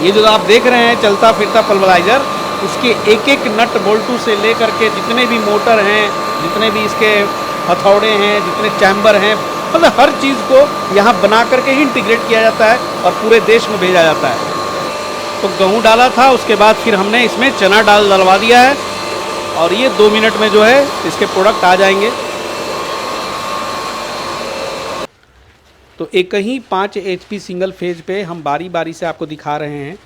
ये जो आप देख रहे हैं चलता फिरता पल्वराइजर, इसके एक एक नट बोल्टू से लेकर के जितने भी मोटर हैं, जितने भी इसके हथौड़े हैं, जितने चैम्बर हैं, मतलब हर चीज़ को यहाँ बना करके ही इंटीग्रेट किया जाता है और पूरे देश में भेजा जाता है। तो गेहूँ डाला था, उसके बाद फिर हमने इसमें चना डलवा दिया है और ये 2 मिनट में जो है इसके प्रोडक्ट आ जाएंगे। तो एक ही 5 HP सिंगल फेज पे हम बारी बारी से आपको दिखा रहे हैं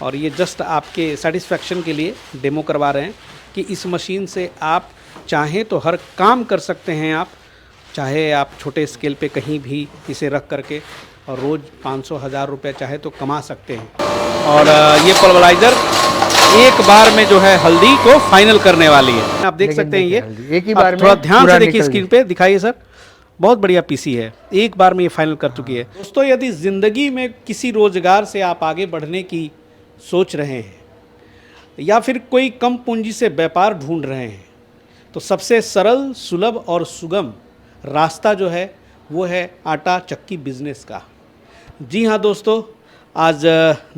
और ये जस्ट आपके सेटिस्फेक्शन के लिए डेमो करवा रहे हैं कि इस मशीन से आप चाहें तो हर काम कर सकते हैं। आप चाहे आप छोटे स्केल पे कहीं भी इसे रख करके और रोज़ 500-1000 रुपये चाहे तो कमा सकते हैं। और ये पल्वराइज़र एक बार में जो है हल्दी को फाइनल करने वाली है। आप देख सकते हैं ये एक ही बार में थोड़ा ध्यान से देखिए स्क्रीन पे दिखाइए सर, बहुत बढ़िया पीसी है, एक बार में ये फाइनल कर चुकी है। दोस्तों यदि ज़िंदगी में किसी रोज़गार से आप आगे बढ़ने की सोच रहे हैं या फिर कोई कम पूंजी से व्यापार ढूंढ रहे हैं तो सबसे सरल, सुलभ और सुगम रास्ता जो है वो है आटा चक्की बिजनेस का। जी हाँ दोस्तों, आज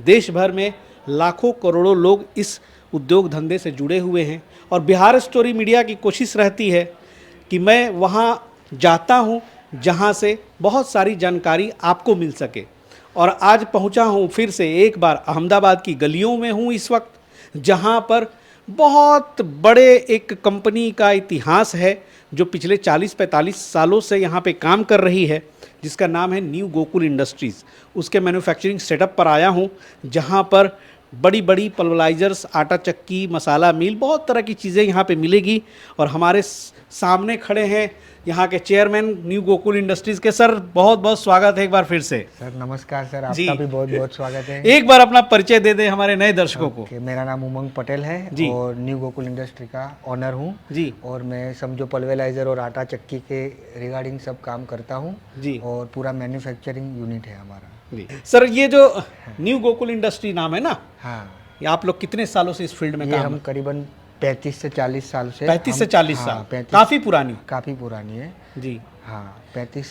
देश भर में लाखों करोड़ों लोग इस उद्योग धंधे से जुड़े हुए हैं और बिहार स्टोरी मीडिया की कोशिश रहती है कि मैं वहाँ जाता हूँ जहाँ से बहुत सारी जानकारी आपको मिल सके। और आज पहुँचा हूँ फिर से एक बार अहमदाबाद की गलियों में हूँ इस वक्त, जहाँ पर बहुत बड़े एक कंपनी का इतिहास है जो पिछले 40-45 सालों से यहाँ पे काम कर रही है, जिसका नाम है न्यू गोकुल इंडस्ट्रीज़। उसके मैन्युफैक्चरिंग सेटअप पर आया हूँ जहाँ पर बड़ी बड़ी पल्वराइजर्स, आटा चक्की, मसाला मिल, बहुत तरह की चीज़ें यहाँ पे मिलेगी। और हमारे सामने खड़े हैं यहाँ के चेयरमैन न्यू गोकुल इंडस्ट्रीज़ के। सर बहुत बहुत स्वागत है एक बार फिर से। सर नमस्कार सर, आपका भी बहुत बहुत स्वागत है। एक बार अपना परिचय दे दें हमारे नए दर्शकों को। मेरा नाम उमंग पटेल है और न्यू गोकुल इंडस्ट्री का ऑनर हूँ जी। और मैं समझो पल्वेलाइजर और आटा चक्की के रिगार्डिंग सब काम करता हूँ जी। और पूरा मैन्युफैक्चरिंग यूनिट है हमारा जी। सर ये जो न्यू गोकुल इंडस्ट्री नाम है ना, हाँ, ये आप लोग कितने सालों से इस फील्ड में काम? हम करीबन 35 से 40 साल से। 35 से 40 साल, काफी पुरानी है जी। हाँ, 35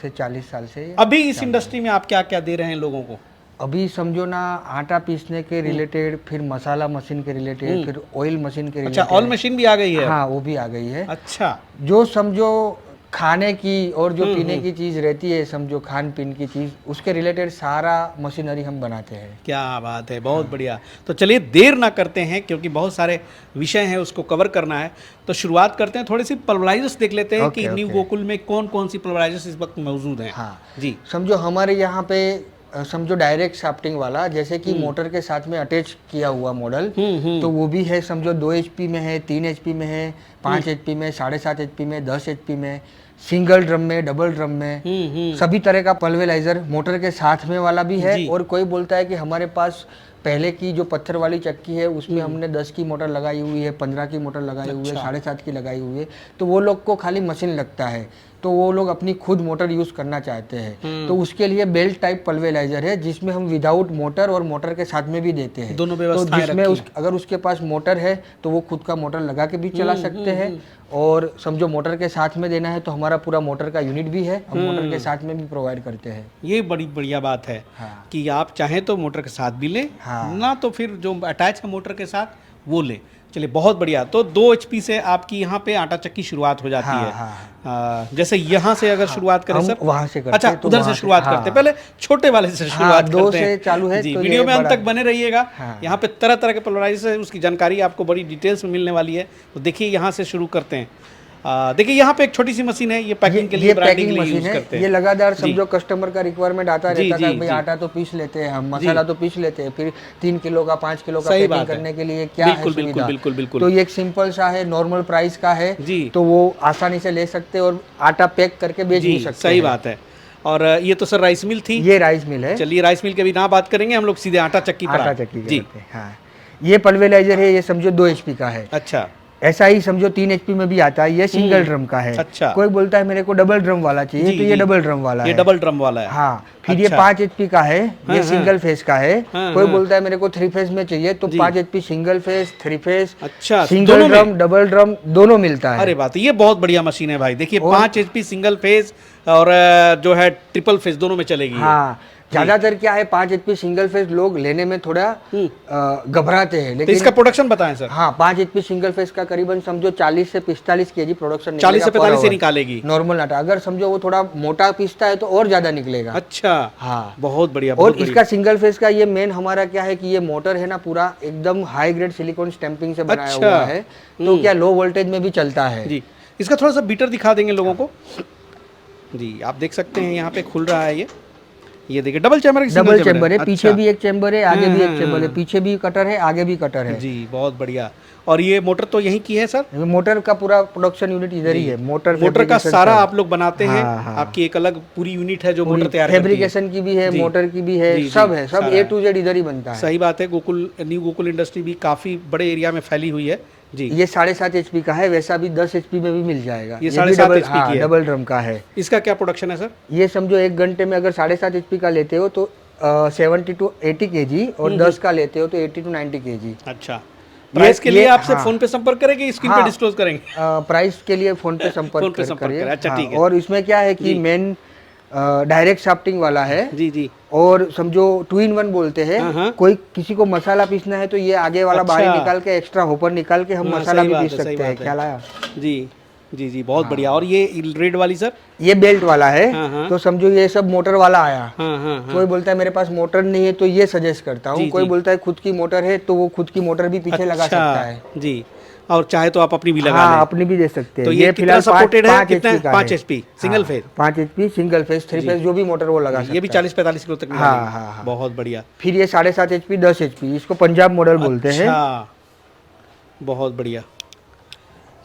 से 40 साल से। अभी इस इंडस्ट्री में आप क्या क्या दे रहे हैं लोगों को? अभी समझो ना, आटा पीसने के रिलेटेड, फिर मसाला मशीन के रिलेटेड, फिर ऑयल मशीन के रिलेटेड। अच्छा, ऑयल मशीन भी आ गई है? हाँ, वो भी आ गई है। अच्छा, जो समझो खाने की और जो पीने की चीज़ रहती है, समझो खान पीन की चीज़, उसके रिलेटेड सारा मशीनरी हम बनाते हैं। क्या बात है, बहुत बढ़िया। तो चलिए देर ना करते हैं क्योंकि बहुत सारे विषय हैं उसको कवर करना है, तो शुरुआत करते हैं। थोड़ी सी पल्वराइजर्स देख लेते हैं कि न्यू गोकुल में कौन कौन सी पल्वराइजर्स इस वक्त मौजूद हैं। हाँ जी, समझो हमारे यहाँ पे समझो डायरेक्ट शाफ्टिंग वाला, जैसे कि मोटर के साथ में अटैच किया हुआ मॉडल, तो वो भी है। समझो 2 HP में है, 3 HP में है, 5 HP में, 7.5 HP में, 10 HP में, सिंगल ड्रम में, डबल ड्रम में, सभी तरह का पल्वेलाइजर मोटर के साथ में वाला भी है। और कोई बोलता है कि हमारे पास पहले की जो पत्थर वाली चक्की है उसमें हमने 10 की मोटर लगाई हुई है, 15 की मोटर लगाई हुई है, 7.5 की लगाई हुई है, तो वो लोग को खाली मशीन लगता है, तो वो लोग अपनी खुद मोटर यूज करना चाहते हैं। तो उसके लिए बेल्ट टाइप पल्वेलाइजर है जिसमें हम विदाउट मोटर और मोटर के साथ में भी देते हैं, दोनों व्यवस्थाएं जिसमें अगर उसके पास मोटर है तो वो खुद का मोटर लगा के भी चला सकते हैं। और समझो मोटर के साथ में देना है तो हमारा पूरा मोटर का यूनिट भी है, हम मोटर के साथ में भी प्रोवाइड करते हैं। ये बड़ी बढ़िया बात है। हाँ। कि आप चाहें तो मोटर के साथ भी लें। हाँ। ना तो फिर जो अटैच है मोटर के साथ वो लें। चलिए बहुत बढ़िया। तो 2 HP से आपकी यहाँ पे आटा चक्की शुरुआत हो जाती है। जैसे यहाँ से अगर शुरुआत करें सर, वहाँ से करते अच्छा उधर से शुरुआत करते, पहले छोटे वाले से शुरुआत 2 से चालू है जी। वीडियो में अंत तक बने रहिएगा। यहाँ पे तरह तरह के पल्वराइजर है, उसकी जानकारी आपको बड़ी डिटेल्स में मिलने वाली है। तो देखिए यहाँ से शुरू करते हैं। देखिए यहाँ पे एक छोटी सी मशीन है, ये पैकिंग के लिए, ब्रांडिंग के लिए यूज करते हैं। ये लगातार समझो कस्टमर का रिक्वायरमेंट आता रहता है भाई आटा तो पीस लेते हैं हम, मसाला तो पीस लेते हैं, फिर 3 किलो का 5 किलो का पैकिंग करने के लिए क्या है सुविधा। बिल्कुल। तो ये एक सिंपल सा है, नॉर्मल प्राइस का है, तो वो आसानी से ले सकते हैं और आटा पैक करके बेच भी सकते हैं। सही बात है। और ये तो सर राइस मिल थी, ये राइस मिल है। चलिए राइस मिल के भी ना बात करेंगे, हम लोग सीधे आटा चक्की पर। आटा चक्की जी। हाँ, ये पल्वेलाइजर है, ये समझो 2 HP का है। अच्छा, ऐसा ही समझो 3 HP में भी आता है, ये सिंगल ड्रम का है। अच्छा, कोई बोलता है मेरे को डबल ड्रम वाला चाहिए, तो ये डबल ड्रम वाला है। ये डबल ड्रम वाला है। हाँ, फिर ये 5 HP का है, ये सिंगल फेस का है। कोई बोलता है मेरे को 3 फेस में चाहिए, तो 5 HP सिंगल फेस, 3 फेस, अच्छा, सिंगल ड्रम, डबल ड्रम दोनों मिलता है। अरे बात, ये बहुत बढ़िया मशीन है भाई। देखिए 5 HP सिंगल फेस और जो है ट्रिपल फेस दोनों में चलेगी। हाँ, ज्यादातर क्या है 5 HP सिंगल फेज लोग लेने में थोड़ा घबराते हैं, तो लेकिन इसका प्रोडक्शन बताएं सर। हाँ 5 HP सिंगल फेज का करीबन समझो 40 से 45 kg प्रोडक्शन 40 से 45 से निकालेगी नॉर्मल आटा। अगर समझो वो थोड़ा मोटा पीसता है तो और ज्यादा निकलेगा। अच्छा, हाँ बहुत बढ़िया। और इसका सिंगल फेज का ये मेन हमारा क्या है कि ये मोटर है ना पूरा एकदम हाई ग्रेड सिलिकॉन स्टैंपिंग से बनाया अच्छा। हुआ है, तो क्या लो वोल्टेज में भी चलता है जी। इसका थोड़ा सा बीटर दिखा देंगे लोगों को जी। आप देख सकते हैं यहाँ पे खुल रहा है ये देखिए डबल चैम्बर है। पीछे भी एक चैम्बर है, आगे भी एक चैम्बर है, पीछे भी कटर है, आगे भी कटर है जी। बहुत बढ़िया। और ये मोटर तो यहीं की है सर? मोटर का पूरा प्रोडक्शन यूनिट इधर ही है। मोटर का सारा आप लोग बनाते हैं? हाँ। आपकी एक अलग पूरी यूनिट है जो मोटर तैयार फैब्रिकेशन की भी है, मोटर की भी है, सब है, सब A to Z इधर ही बनता है। सही बात है। न्यू गोकुल इंडस्ट्री भी काफी बड़े एरिया में फैली हुई है जी। ये 7.5 HP का है, वैसा भी 10 HP में भी मिल जाएगा। ये 7.5 HP की है, डबल ड्रम का है। इसका क्या प्रोडक्शन है सर? ये समझो 1 घंटे में अगर 7.5 HP का लेते हो तो 70 to 80 kg, और 10 का लेते हो तो 80 to 90 kg। अच्छा। प्राइस के लिए आपसे हाँ, फोन पे संपर्क करेंगे, स्क्रीन पे डिस्क्लोज करेंगे? प्राइस के लिए फोन पे संपर्क करिए। अच्छा ठीक है। और इसमें क्या है कि मेन डायरेक्ट शाफ्टिंग वाला है जी जी। और समझो 2-in-1 बोलते हैं। कोई किसी को मसाला पीसना है तो ये आगे वाला बाहर निकाल के एक्स्ट्रा होपर निकाल के हम मसाला भी पीस सकते हैं। ख्याल आया जी जी जी। बहुत बढ़िया। और ये रेड वाली सर? ये बेल्ट वाला है। तो समझो ये सब मोटर वाला आया। कोई बोलता है मेरे पास मोटर नहीं है तो ये सजेस्ट करता हूँ। कोई बोलता है खुद की मोटर है तो वो खुद की मोटर भी पीछे लगा सकता है जी। और चाहे तो आप अपनी भी लगा लें। अपनी भी दे सकते हैं। तो ये फिलहाल सपोर्टेड है कितना? 5 HP single phase. 5 HP single phase, 3 phase जो भी मोटर वो लगा सकता है। ये भी 40-45 किलो तक निकालेगी। बहुत बढ़िया। फिर ये 7.5 HP 10 HP, इसको पंजाब मॉडल बोलते हैं। बहुत बढ़िया।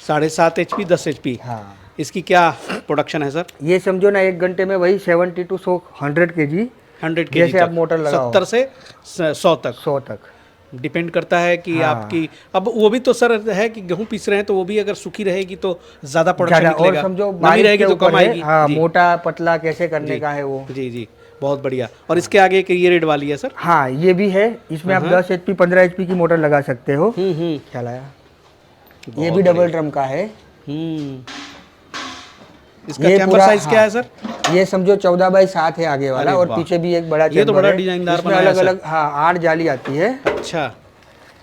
7.5 HP 10 HP। इसकी क्या प्रोडक्शन है सर? ये समझो ना 1 घंटे में वही 70 to 100 kg। 100 kg जैसे आप मोटर लगाओ 70 से 100 तक डिपेंड करता है कि आपकी। अब वो भी तो सर है कि गेहूं पीस रहे हैं तो वो भी अगर सूखी रहेगी तो ज्यादा प्रोडक्शन निकलेगा, और समझो नमी रहेगी तो कम आएगी। मोटा पतला कैसे करने का है वो। जी जी। बहुत बढ़िया। और इसके आगे एक ये रेड वाली है सर? हाँ ये भी है। इसमें आप 10 HP 15 HP की मोटर लगा सकते हो। ख्याल आया? ये भी डबल ड्रम का है। इसका चैम्बर साइज क्या है सर? ये समझो 14/7 है आगे वाला, और पीछे भी एक बड़ा ये तो बड़ा डिजाइनदार बनाया है। अलग अलग 8 जाली आती है। अच्छा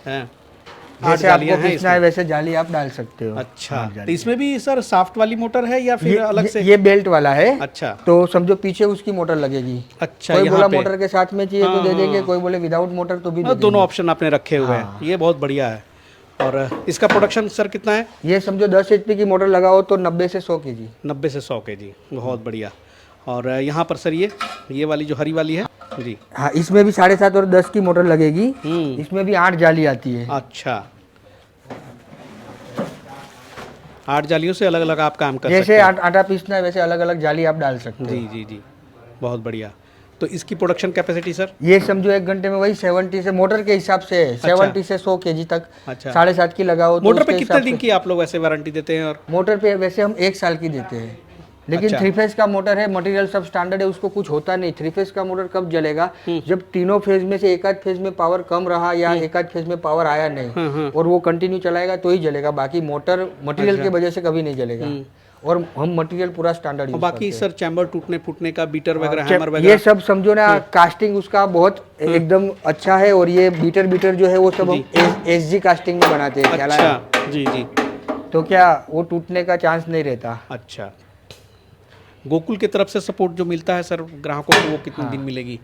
है। जैसे आपको पीसना है वैसे जाली आप डाल सकते हो। अच्छा। तो इसमें भी सर सॉफ्ट वाली मोटर है या फिर अलग से? ये बेल्ट वाला है। अच्छा। तो समझो पीछे उसकी मोटर लगेगी। अच्छा। कोई बोला मोटर के साथ में चाहिए तो दे देंगे, कोई बोले विदाउट मोटर तो भी दे देंगे। दोनों ऑप्शन आपने रखे हुए हैं। ये बहुत बढ़िया है। और इसका प्रोडक्शन सर कितना है? ये समझो 10 HP की मोटर लगाओ तो 90 से 100 kg। 90 से 100 kg। बहुत बढ़िया। और यहाँ पर सर ये वाली जो हरी वाली है जी। हाँ इसमें भी 7.5 और 10 की मोटर लगेगी। इसमें भी 8 जाली आती है। अच्छा। 8 जालियों से अलग अलग आप काम कर सकते हैं। जैसे आटा पीसना है वैसे अलग अलग जाली आप डाल सकते हैं। जी जी जी। बहुत बढ़िया। तो इसकी प्रोडक्शन कैपेसिटी सर? ये समझो 1 घंटे में वही 70 से मोटर के हिसाब से 70 से 100 kg तक। अच्छा। 7.5 की लगाओ तो मोटर पे कितने दिन की आप लोग वैसे वारंटी देते हैं? और मोटर पे वैसे हम 1 साल की देते हैं, लेकिन 3 फेज का मोटर है, मटेरियल सब स्टैंडर्ड है, उसको कुछ होता नहीं। 3 फेज का मोटर कब जलेगा? जब तीनों फेज में से एक आध फेज में पावर कम रहा या एक आध फेज में पावर आया नहीं और वो कंटिन्यू चलाएगा तो ही जलेगा। बाकी मोटर मटेरियल की वजह से कभी नहीं जलेगा। और हम मटेरियल पूरा स्टैंडर्ड यूज करते हैं। बाकी सर चैम्बर टूटने फूटने का, बीटर वगैरह, हैमर वगैरह, ये सब समझो ना कास्टिंग उसका बहुत एकदम अच्छा है। और ये बीटर जो है वो सब हम SG कास्टिंग में बनाते हैं। अच्छा। जी जी। तो क्या वो टूटने का चांस नहीं रहता। अच्छा। गोकुल की तरफ से सपोर्ट जो मिलता है सर ग्राहकों को वो कितने दिन मिलेगी?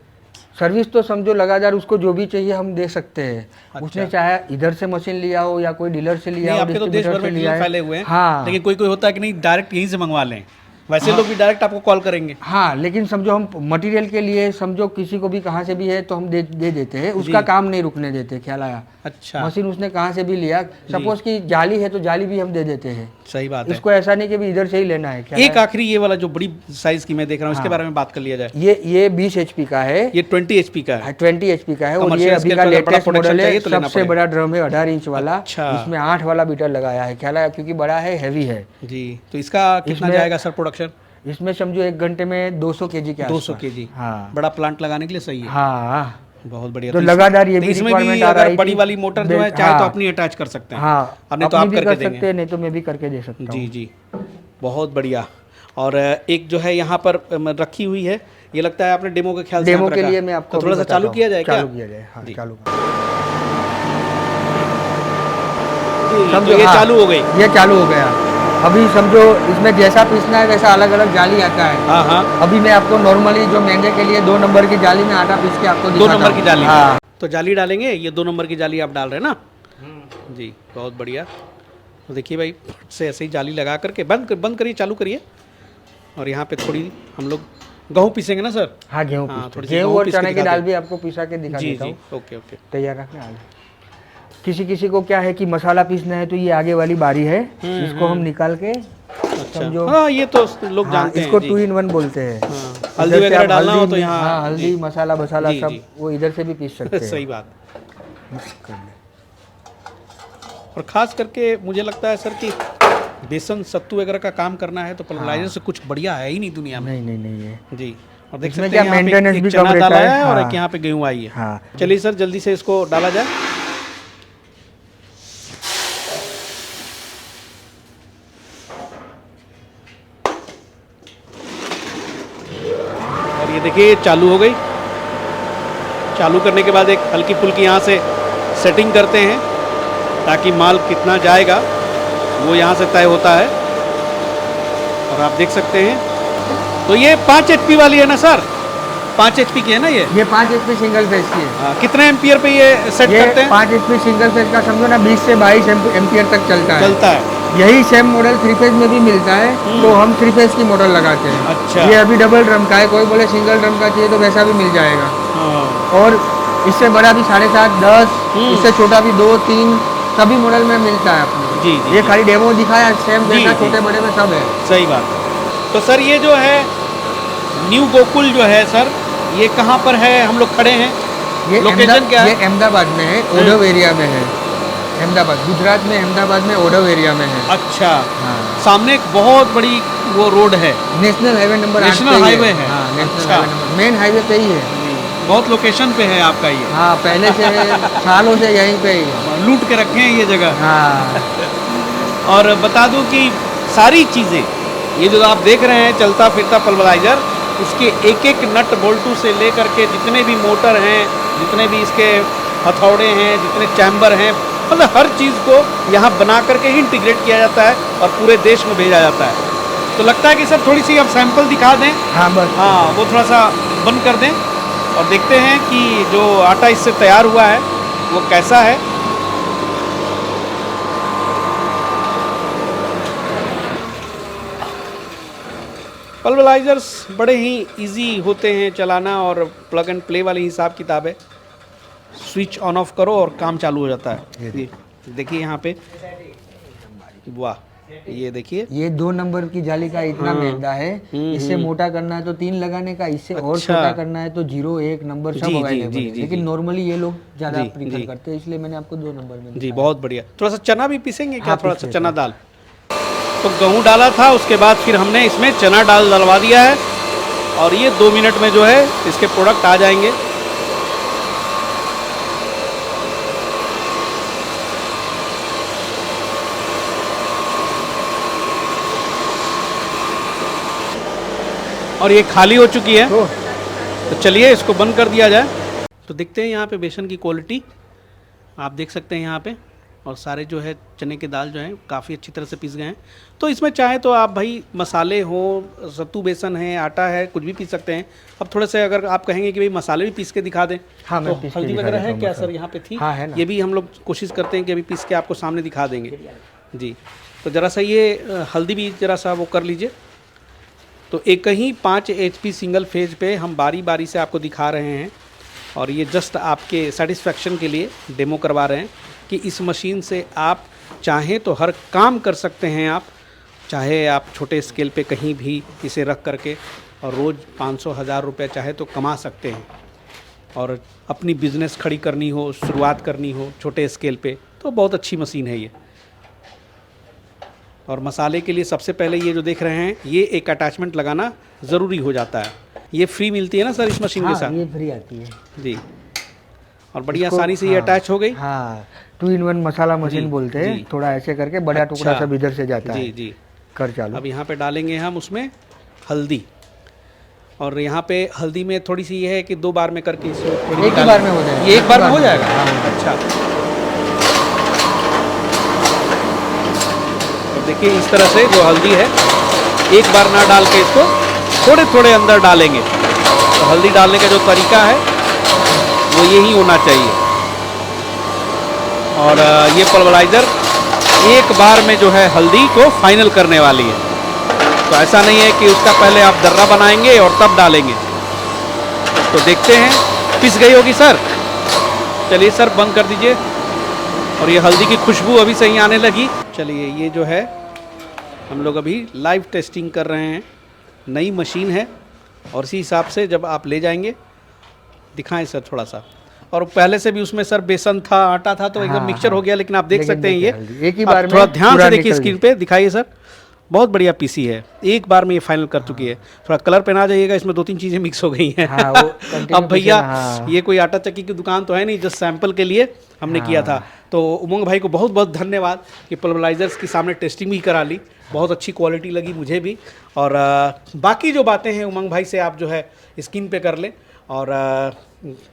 सर्विस तो समझो लगातार उसको जो भी चाहिए हम दे सकते हैं। अच्छा। उसने चाहे इधर से मशीन लिया हो या कोई डीलर से लिया हो, आपके तो देश भर में डीलर फैले हुए हैं। हाँ। लेकिन कोई होता है कि नहीं डायरेक्ट यहीं से मंगवा लें, वैसे लोग भी डायरेक्ट आपको कॉल करेंगे। हाँ लेकिन समझो हम मटेरियल के लिए समझो किसी को भी कहाँ से भी है तो हम दे देते हैं। उसका काम नहीं रुकने देते। ख्याल आया? अच्छा। मशीन उसने कहाँ से भी लिया, सपोज की जाली है तो जाली भी हम दे देते हैं। सही बात है। इसको ऐसा नहीं कि भी इधर से ही लेना है। एक आखिरी ये वाला जो बड़ी साइज की मैं देख रहा हूँ इसके बारे में बात कर लिया जाए। ये 20 HP का है। ये 20 HP का है। 20 HP का है। और ये अभी का लेटेस्ट मॉडल है। सबसे बड़ा ड्रम है 18 इंच वाला। इसमें 8 वाला बीटर लगाया है। ख्याल आया? क्योंकि बड़ा है, हैवी है जी। तो इसका कितना जाएगा सर प्रोडक्शन? इसमें समझो 1 घंटे में 200 kg के 200 kg। हाँ। बड़ा प्लांट लगाने के लिए सही है। हाँ बहुत बढ़िया। तो लगातार ये भी इसमें भी अगर बड़ी वाली मोटर जो है चाहे तो अपनी अटैच कर सकते हैं। हाँ नहीं तो आप करके देंगे। सकते हैं, नहीं तो मैं भी करके दे सकता हूँ। जी जी। बहुत बढ़िया। और एक जो है यहाँ पर रखी हुई है ये लगता है आपने डेमो के ख्याल से डेमो यहाँ पे के रखा। लिए मैं आपको तो थोड़ा अभी सा बताता चालू हूँ। किया जाए क्या? चालू किया जाए, हाँ जी। चालू जी, समझो, तो ये हाँ, चालू हो गई। ये चालू हो गया। अभी समझो इसमें जैसा पीसना है वैसा अलग अलग जाली आता है। हाँ हाँ, अभी मैं आपको नॉर्मली जो महंगे के लिए 2 नंबर की जाली में आटा पीस के आपको 2 दिखाता नंबर हूँ। की जाली। हाँ तो जाली डालेंगे, ये 2 नंबर की जाली आप डाल रहे हैं ना? जी, बहुत बढ़िया। तो देखिए भाई, फट से ऐसे ही जाली लगा करके बंद करिए, चालू करिए। और यहाँ पे थोड़ी हम लोग गेहूँ पीसेंगे ना सर? हाँ, गेहूँ हाँ, पीसते थोड़ी हैं। सी गेहूँ गेहूँ और पीस के चने की दिखाते दाल हैं। भी आपको पिसा के दिखा जी देता जी, हूँ। Okay okay. तैयार रखना आज। किसी किसी को क्या है कि मसाला पीसना है तो ये आगे वाली बारी है, इसको हम निकाल के अच्छा, समझो। हाँ ये तो लोग हाँ, जानते इसको हैं जी। 2 in 1 बोलते हैं। हाँ, इधर हल्दी से वगैरह आप डालना हो हल्दी तो में- यहाँ हाँ, हल्दी जी। मसाला वसाला जी, सब जी। वो इधर से भी पीस सकते हैं। सही बात। मिक्स कर ले। और ख़ास करके मुझे लगता है सर कि बेसन सत्तू वगैरह का काम करना है तो पल्वराइजर से कुछ बढ़िया है ही नहीं दुनिया में। नहीं नहीं नहीं है। जी, और देख इसमें सकते क्या हैं यहाँ पे maintenance एक भी चना कम रहता डाला है। है और हाँ। एक यहाँ पे गेहूँ आई है। हाँ। चलिए सर जल्दी से इसको डाला जाए। और ये देखिए चालू हो गई। चालू करने के बाद एक हल्की फुल्की यहाँ से सेटिंग करते हैं ताकि माल कितना जाएगा वो यहाँ से तय होता है। और आप देख सकते हैं तो ये 5 HP वाली है ना सर? 5 HP की है ना ये? ये 5 HP सिंगल फेज की है। हाँ, कितने एम्पियर पे ये सेट ये करते हैं? 5 HP सिंगल फेज का समझो ना 20 से 22 एम्पियर तक चलता है। चलता है। यही सेम मॉडल 3 फेज में भी मिलता है, तो हम 3 फेज की मॉडल लगाते हैं। अच्छा। ये अभी डबल ड्रम का है, कोई बोले सिंगल ड्रम का चाहिए तो वैसा भी मिल जाएगा। हाँ, और इससे बड़ा भी 7.5, 10, इससे छोटा भी 2, 3 सभी मॉडल में मिलता है अपने। जी जी ये जी। खाली डेमो दिखाया, सेम जी, जैसा जी। छोटे बड़े में सब है। सही बात। तो सर ये जो है न्यू गोकुल जो है सर, ये कहाँ पर है? हम लोग खड़े हैं, ये लोकेशन क्या है? ये अहमदाबाद में है, ओडव एरिया में है। अहमदाबाद, गुजरात में अहमदाबाद में ओडव एरिया में है। अच्छा, हाँ। सामने एक बहुत बड़ी वो रोड है, नेशनल हाईवे नंबर 8 नेशनल पे ही हाईवे है। हाँ, नेशनल अच्छा। हाईवे नंबर मेन हाईवे पे ही है। बहुत लोकेशन पे है आपका ये। हाँ, पहले से सालों से यहीं पे ही है। लूट के रखे हैं ये जगह। हाँ। और बता दूं कि सारी चीज़ें ये जो आप देख रहे हैं चलता फिरता पल्वराइजर, इसके एक एक नट बोल्टू से लेकर के जितने भी मोटर हैं, जितने भी इसके हथौड़े हैं, जितने चैम्बर हैं, मतलब हर चीज़ को यहाँ बना करके ही इंटीग्रेट किया जाता है और पूरे देश में भेजा जाता है। तो लगता है कि सर थोड़ी सी आप सैंपल दिखा दें। हाँ बस। हाँ, वो थोड़ा सा बंद कर दें और देखते हैं कि जो आटा इससे तैयार हुआ है वो कैसा है। पल्वराइजर्स बड़े ही इजी होते हैं चलाना और प्लग एंड प्ले वाली हिसाब किताब है। स्विच ऑन ऑफ करो और काम चालू हो जाता है। ये देखिए यहाँ पे, वाह, ये देखिए। ये 2 नंबर की जाली का इतना मैदा है, इससे मोटा करना है तो 3 लगाने का, इससे और अच्छा। छोटा करना है तो 0, 1 नंबर सब जी, जी, अवेलेबल जी, है। जी, लेकिन जी। नॉर्मली ये लोग ज्यादा जी, प्रीफर जी। करते हैं, इसलिए मैंने आपको 2 नंबर में जी, दिखाया। बहुत बढ़िया। थोड़ा सा चना भी पीसेंगे क्या? हाँ, थोड़ा पीस सा लेते चना हैं। दाल। तो गेहूँ डाला था, उसके बाद फिर हमने इसमें चना दाल डलवा दिया है और ये 2 मिनट में जो है इसके प्रोडक्ट आ जाएंगे। और ये खाली हो चुकी है, तो चलिए इसको बंद कर दिया जाए। तो देखते हैं यहाँ पे बेसन की क्वालिटी आप देख सकते हैं यहाँ पे, और सारे जो है चने के दाल जो हैं काफ़ी अच्छी तरह से पीस गए हैं। तो इसमें चाहे तो आप भाई मसाले हो, सत्तू बेसन है, आटा है, कुछ भी पीस सकते हैं। अब थोड़े से अगर आप कहेंगे कि भाई मसाले भी पीस के दिखा दें, हाँ, मैं तो पीस के हल्दी दिखा वगैरह देता है हूँ क्या मसाला। सर यहाँ पे थी? हाँ, है ना। ये भी हम लोग कोशिश करते हैं कि अभी पीस के आपको सामने दिखा देंगे। जी, तो ज़रा सा ये हल्दी भी ज़रा सा वो कर लीजिए। तो एक ही 5 HP सिंगल फेज पे हम बारी बारी से आपको दिखा रहे हैं और ये जस्ट आपके सेटिस्फेक्शन के लिए डेमो करवा रहे हैं कि इस मशीन से आप चाहें तो हर काम कर सकते हैं। आप चाहे आप छोटे स्केल पे कहीं भी इसे रख करके और रोज़ 500-1000 रुपये चाहे तो कमा सकते हैं। और अपनी बिज़नेस खड़ी करनी हो, शुरुआत करनी हो छोटे स्केल पे, तो बहुत अच्छी मशीन है ये। और मसाले के लिए सबसे पहले ये जो देख रहे हैं, ये एक अटैचमेंट लगाना ज़रूरी हो जाता है। ये फ्री मिलती है ना सर इस मशीन के हाँ, साथ? ये फ्री आती है जी, और बड़ी इसको- आसानी से ये हाँ, अटैच हो गई। हाँ, 2 in 1 मसाला मशीन जी, बोलते हैं। जी। थोड़ा ऐसे करके बड़ा टुकड़ा अच्छा। सब इधर से जाता जी है। जी। कर चालू। अब यहाँ पे डालेंगे हम उसमें हल्दी, और यहाँ पे हल्दी में थोड़ी सी ये है कि 2 बार में करके इसको थोड़ी एक ही निकाल- बार में हो जाएगा। ये एक बार में हो जाएगा। हाँ। अच्छा, तो देखिए इस तरह से जो हल्दी है एक बार ना डाल के इसको थोड़े थोड़े अंदर डालेंगे। तो हल्दी डालने का जो तरीका है वो यही होना चाहिए। और ये पल्वराइज़र एक बार में जो है हल्दी को फाइनल करने वाली है। तो ऐसा नहीं है कि उसका पहले आप दर्रा बनाएंगे और तब डालेंगे। तो देखते हैं, पिस गई होगी सर। चलिए सर बंद कर दीजिए। और ये हल्दी की खुशबू अभी से ही आने लगी। चलिए ये जो है हम लोग अभी लाइव टेस्टिंग कर रहे हैं। नई मशीन है और इसी हिसाब से जब आप ले जाएंगे, दिखाएं सर थोड़ा सा। और पहले से भी उसमें सर बेसन था, आटा था, तो एकदम हाँ, मिक्सचर हो गया। लेकिन आप देख लेकिन सकते हैं देखिए, ये एक ही आप बार में थोड़ा ध्यान पूरा से देखिए निकल स्क्रीन पे, दिखाइए सर। बहुत बढ़िया पीसी है, एक बार में ये फाइनल कर चुकी है। थोड़ा कलर पे ना जाइएगा, इसमें 2-3 चीज़ें मिक्स हो गई हैं। हाँ, वो continue अब भैया पीछे, हाँ। ये कोई आटा चक्की की दुकान तो है नहीं, जस्ट सैंपल के लिए हमने किया था। तो उमंग भाई को बहुत बहुत धन्यवाद कि पल्वराइजर्स के सामने टेस्टिंग भी करा ली। बहुत अच्छी क्वालिटी लगी मुझे भी। और बाकी जो बातें हैं उमंग भाई से आप जो है स्क्रीन पे कर लें। और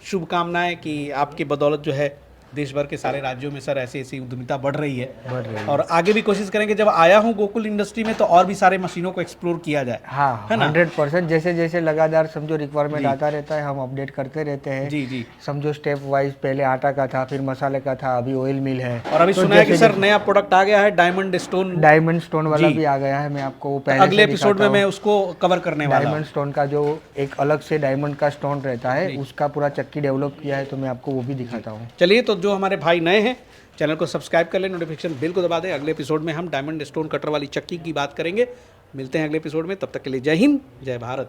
शुभकामनाएं कि आपकी बदौलत जो है देश भर के सारे राज्यों में सर ऐसी ऐसी उद्यमिता बढ़ रही है। और आगे भी कोशिश करेंगे, जब आया हूँ गोकुल इंडस्ट्री में तो और भी सारे मशीनों को एक्सप्लोर किया जाए। हाँ, है ना? 100%। जैसे जैसे लगातार समझो रिक्वायरमेंट जी। आता रहता है, हम अपडेट करते रहते हैं। जी जी। समझो स्टेप वाइज, पहले आटा का था, फिर मसाले का था, अभी ऑयल मिल है। और अभी तो सुना है कि जैसे सर नया प्रोडक्ट आ गया है, डायमंड स्टोन। डायमंड स्टोन वाला जी। भी आ गया है। मैं आपको वो पहले अगले से एपिसोड में दिखाता मैं हूँ। उसको कवर करने वाला हूँ। डायमंड स्टोन का जो एक अलग से डायमंड का स्टोन रहता है, जी। उसका पूरा चक्की डेवलप किया है, तो मैं आपको वो भी दिखाता हूँ। चलिए, तो जो हमारे भाई नए हैं चैनल को सब्सक्राइब कर लें, नोटिफिकेशन बेल को दबा दें। अगले एपिसोड में हम डायमंड स्टोन कटर वाली चक्की की बात करेंगे। मिलते हैं अगले एपिसोड में, तब तक के लिए जय हिंद, जय भारत।